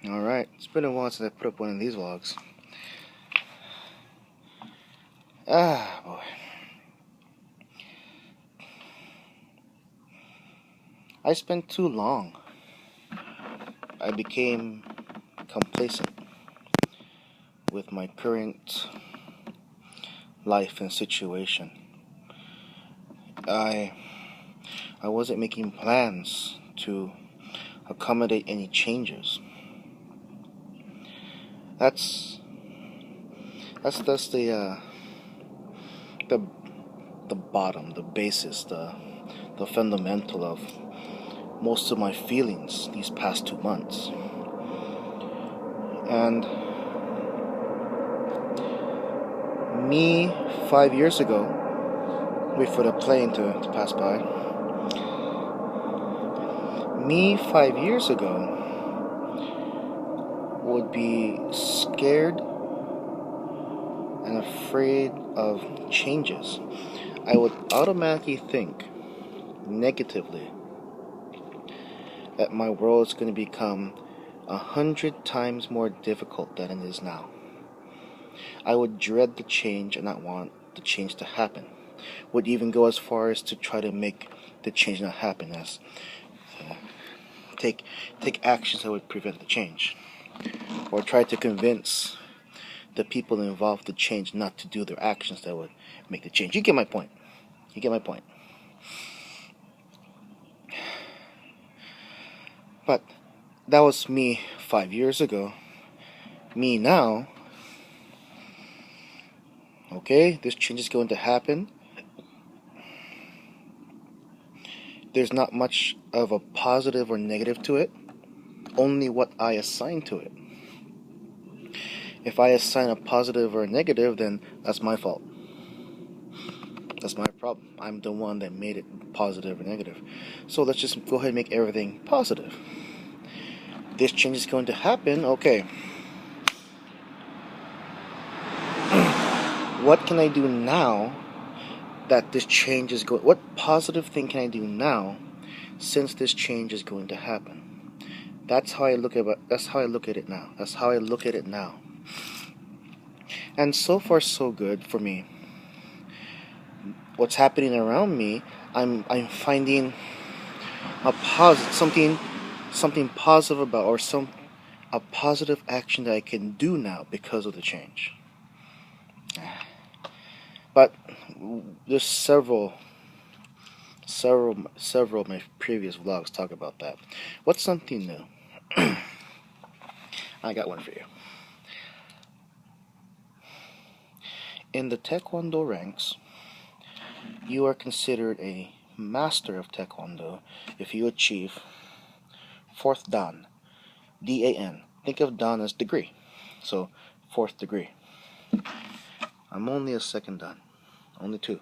Alright, it's been a while since I put up one of these vlogs. Ah, boy. I spent too long. I became complacent with my current life and situation. I wasn't making plans to accommodate any changes. That's the bottom, the basis, the fundamental of most of my feelings these past 2 months. And me 5 years ago, wait for the plane to pass by. Me 5 years ago would be scared and afraid of changes. I would automatically think negatively that my world is going to become 100 times more difficult than it is now. I would dread the change and not want the change to happen. Would even go as far as to try to make the change not happen, as take actions that would prevent the change, or try to convince the people involved to change not to do their actions that would make the change. You get my point. But that was me 5 years ago. Me now, okay, this change is going to happen. There's not much of a positive or negative to it, only what I assign to it. If I assign a positive or a negative, then that's my fault. That's my problem. I'm the one that made it positive or negative. So let's just go ahead and make everything positive. This change is going to happen, okay. What can I do now that this change is going? What positive thing can I do now since this change is going to happen? That's how I look at it. That's how I look at it now. And so far, so good for me. What's happening around me, I'm finding something positive about, or a positive action that I can do now because of the change. But there's several of my previous vlogs talk about that. What's something new? I got one for you. In the Taekwondo ranks, you are considered a master of Taekwondo if you achieve 4th Dan, D-A-N. Think of Dan as degree, so 4th degree. I'm only a 2nd Dan, only 2.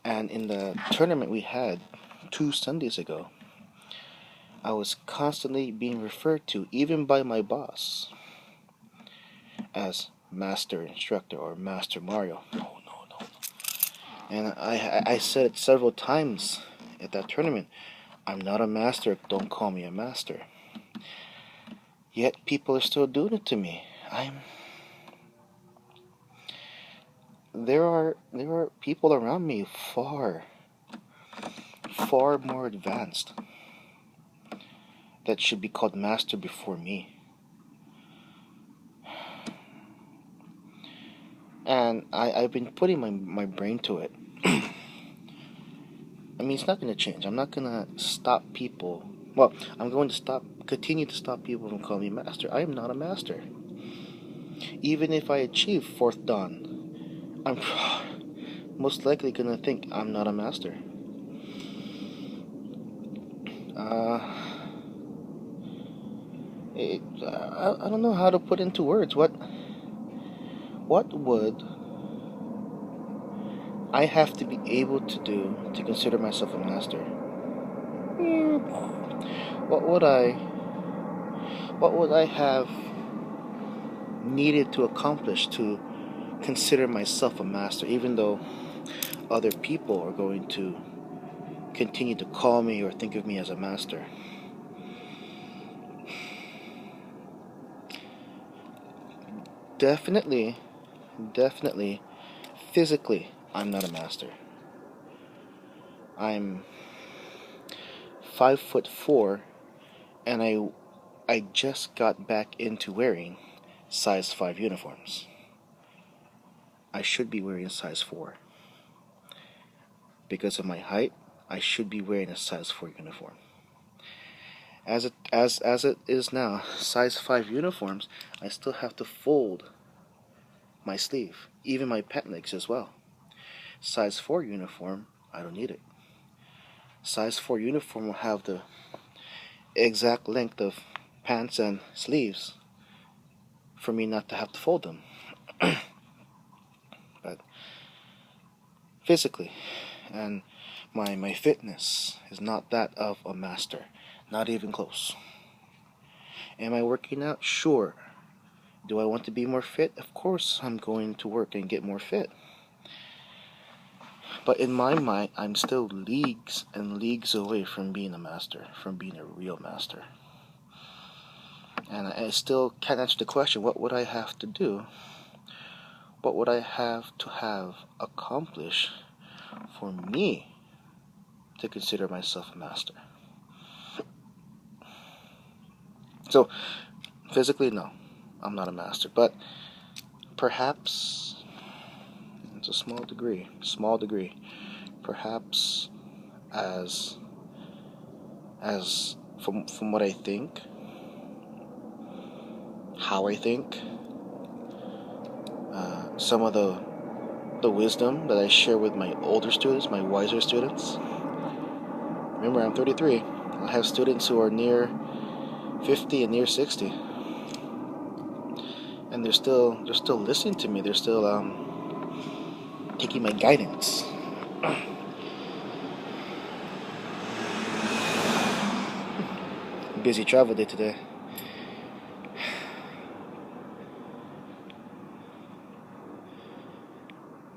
And in the tournament we had 2 Sundays ago, I was constantly being referred to, even by my boss, as Master Instructor or Master Mario. No. And I said it several times at that tournament. I'm not a master, don't call me a master. Yet people are still doing it to me. There are people around me far more advanced that should be called master before me. And I've been putting my brain to it. I mean, it's not going to change. I'm not going to stop people. Well, I'm going to continue to stop people from calling me master. I am not a master. Even if I achieve 4th Dan, I'm most likely going to think I'm not a master. I don't know how to put into words. What would I have to be able to do to consider myself a master? What would I have needed to accomplish to consider myself a master, even though other people are going to continue to call me or think of me as a master? definitely, definitely, physically, I'm not a master. I'm 5'4", and I just got back into wearing size 5 uniforms. I should be wearing a size 4. Because of my height, I should be wearing a size 4 uniform. As it is now, size 5 uniforms, I still have to fold my sleeve, even my pant legs as well. Size 4 uniform, I don't need it. Size 4 uniform will have the exact length of pants and sleeves for me not to have to fold them. But physically, and my fitness is not that of a master, not even close. Am I working out? Sure. Do I want to be more fit? Of course I'm going to work and get more fit. But in my mind, I'm still leagues and leagues away from being a master, from being a real master. And I still can't answer the question, what would I have to do? What would I have accomplished for me to consider myself a master? So, physically, no, I'm not a master. But perhaps, it's a small degree, perhaps as from what I think, how I think, some of the wisdom that I share with my older students, my wiser students. Remember, I'm 33. I have students who are near 50 and near 60, and they're still listening to me. They're still taking my guidance. Busy travel day today.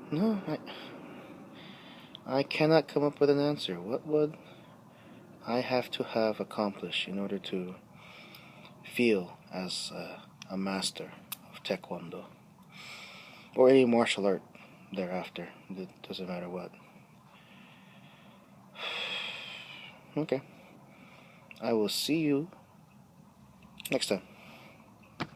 No, I cannot come up with an answer. What would I have to have accomplished in order to feel as a master of Taekwondo or any martial art thereafter? It doesn't matter what. Okay. I will see you next time.